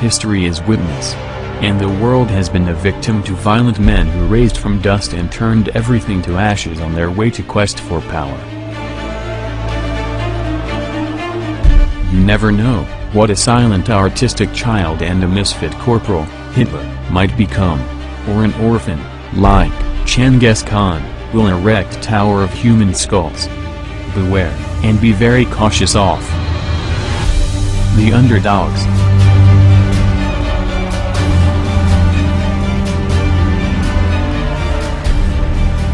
History is witness. And the world has been a victim to violent men who raised from dust and turned everything to ashes on their way to quest for power. You never know what a silent artistic child and a misfit corporal, Hitler, might become. Or an orphan, like Genghis Khan, will erect a tower of human skulls. Beware, and be very cautious of the underdogs.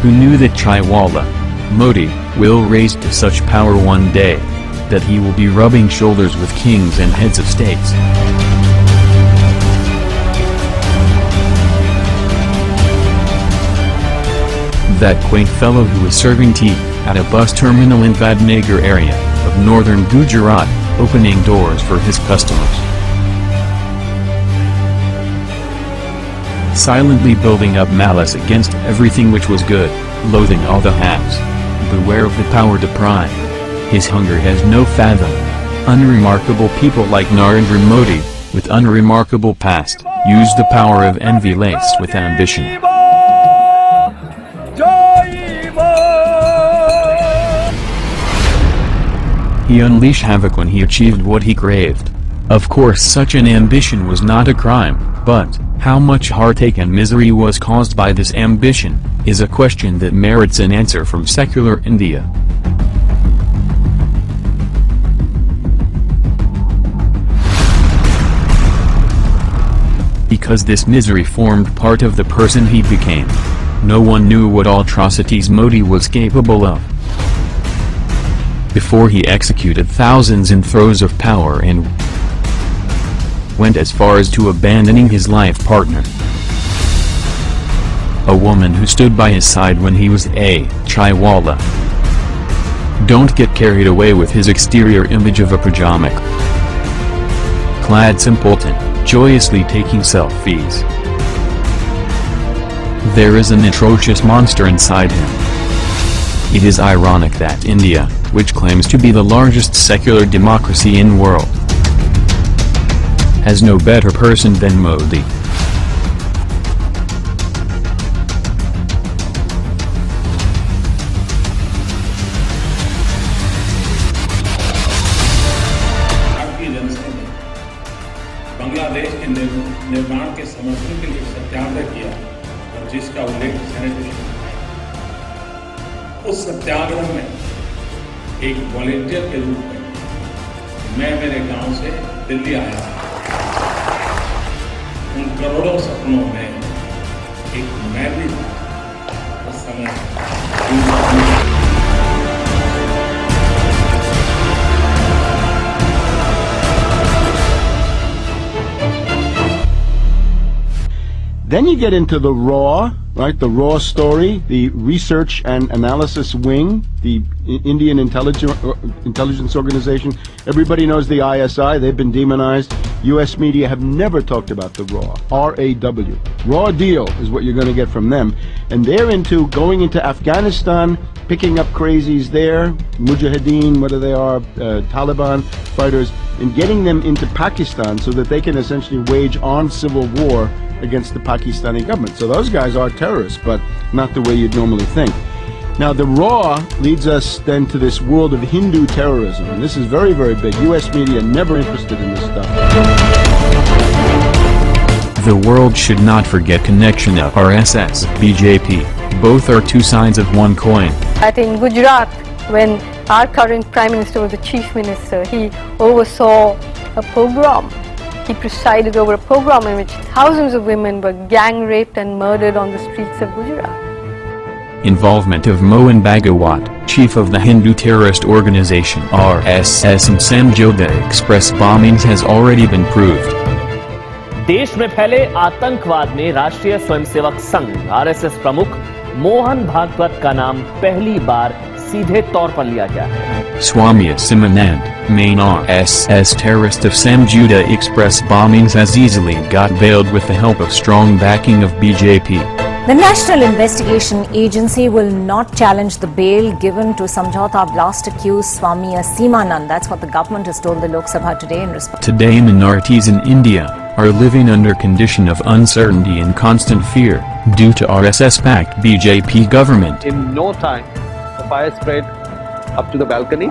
Who knew that Chaiwala, Modi, will raise to such power one day, that he will be rubbing shoulders with kings and heads of states. That quaint fellow who was serving tea at a bus terminal in Vadnagar area of northern Gujarat, opening doors for his customers. Silently building up malice against everything which was good, loathing all the haves. Beware of the power deprived. His hunger has no fathom. Unremarkable people like Narendra Modi, with unremarkable past, use the power of envy laced with ambition. He unleashed havoc when he achieved what he craved. Of course, such an ambition was not a crime, but how much heartache and misery was caused by this ambition, is a question that merits an answer from secular India. Because this misery formed part of the person he became. No one knew what atrocities Modi was capable of. Before he executed thousands in throes of power and went as far as to abandoning his life partner. A woman who stood by his side when he was a Chaiwala. Don't get carried away with his exterior image of a pajama clad simpleton, joyously taking selfies. There is an atrocious monster inside him. It is ironic that India, which claims to be the largest secular democracy in the world, has no better person than Modi. भारतीय जनसंघ ने बांग्लादेश के निर्माण के समर्थन के लिए सत्याग्रह किया और जिसका उल्लेख सेनेट में उस सत्याग्रह में एक वॉलंटियर के रूप में मैं मेरे गांव से दिल्ली आया। उन करोड़ों सपनों में एक मैं भी उस समय Then you get into the raw, right? The raw story, the research and analysis wing, the Indian intelligence organization. Everybody knows the ISI. They've been demonized. U.S. media have never talked about the raw. R-A-W. Raw deal is what you're going to get from them. And they're into going into Afghanistan, picking up crazies there, Mujahideen, whether they are Taliban fighters, and getting them into Pakistan so that they can essentially wage armed civil war against the Pakistani government. So those guys are terrorists, but not the way you'd normally think. Now the raw leads us then to this world of Hindu terrorism, and this is very, very big. U.S. media never interested in this stuff. The world should not forget connection of RSS, BJP. Both are two sides of one coin. I think Gujarat, when our current Prime Minister was the Chief Minister, he oversaw a pogrom. He presided over a pogrom in which thousands of women were gang raped and murdered on the streets of Gujarat. Involvement of Mohan Bhagawat, chief of the Hindu terrorist organization RSS in Samjhoda Express bombings has already been proved. देश में फैले आतंकवाद में राष्ट्रीय Swayamsevak Sangh RSS प्रमुख मोहन भागवत का नाम पहली बार सीधे तौर पर लिया गया है। Swami Simanand, main RSS terrorist of Samjhoda Express bombings has easily got bailed with the help of strong backing of BJP. The National Investigation Agency will not challenge the bail given to Samjhauta blast accused Swami Simanand. That's what the government has told the Lok Sabha today in response. Today minorities in India, are living under condition of uncertainty and constant fear, due to RSS-backed BJP government. In no time, the fire spread up to the balcony,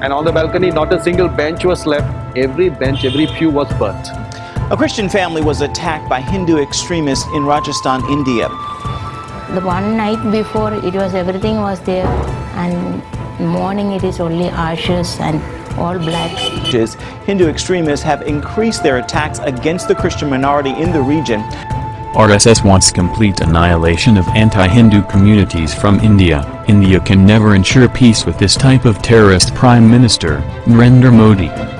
and on the balcony not a single bench was left. Every bench, every pew was burnt. A Christian family was attacked by Hindu extremists in Rajasthan, India. The one night before, it was everything was there, and morning it is only ashes and all black. Hindu extremists have increased their attacks against the Christian minority in the region. RSS wants complete annihilation of anti-Hindu communities from India. India can never ensure peace with this type of terrorist Prime Minister, Narendra Modi.